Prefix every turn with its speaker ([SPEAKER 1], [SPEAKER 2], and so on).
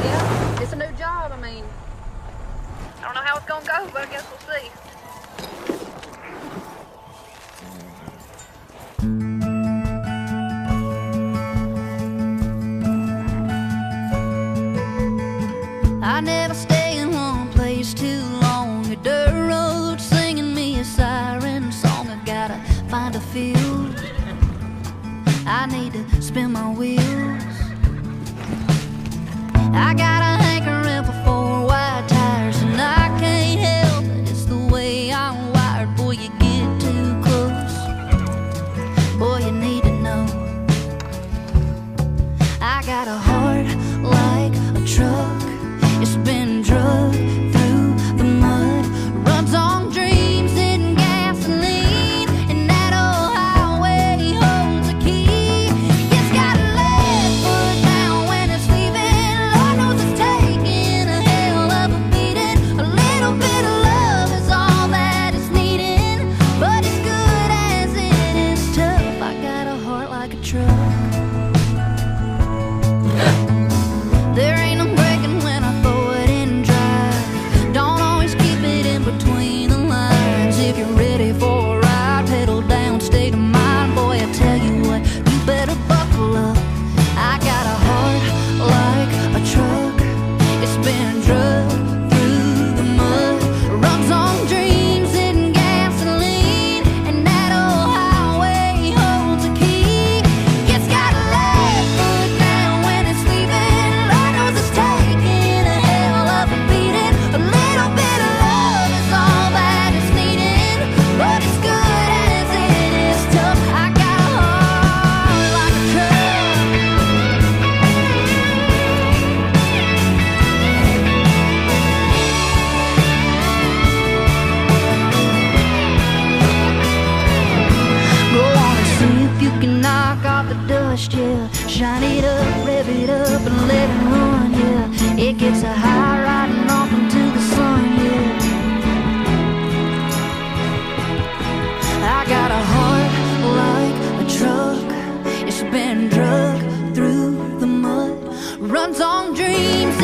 [SPEAKER 1] Yeah, it's a new job. I mean, I don't know how it's gonna go, but I guess we'll see.
[SPEAKER 2] I never stay in one place too long. A dirt road singing me a siren song. I gotta find a field. I need to spin my wheels. I got a hankering for four wide tires, and I can't help it. It's the way I'm wired. Boy, you get too close. Boy, you need to know. I got a heart like a truck. It's been drugged through the mud, runs on dreams and gasoline, and that old highway holds a key. It's got a left foot down when it's leaving. Lord knows it's taking a hell of a beating. A little bit of love is all that it's needing, but as good as it is tough, I got a heart like a truck. There ain't no breaking when I throw it in drive. Don't always keep it in between the lines. If you're ready for a ride, pedal down, state of mind. Boy, I tell you what, you better buckle up. I got a heart like a truck. It's been drugged through the mud, runs on dreams and gasoline, and that old highway holds a key. It's got a left foot down when it's leaving. Lord knows it's taking a hell of a beating. A little bit of love is all that it's needing, but as good as it is tough, I got a heart like a truck. Go on and see if you can knock off the dust, yeah. Shine it up, rev it up, and let it run, yeah. It gets a high riding off into the sun, yeah. I got a heart like a truck. It's been drugged through the mud, runs on dreams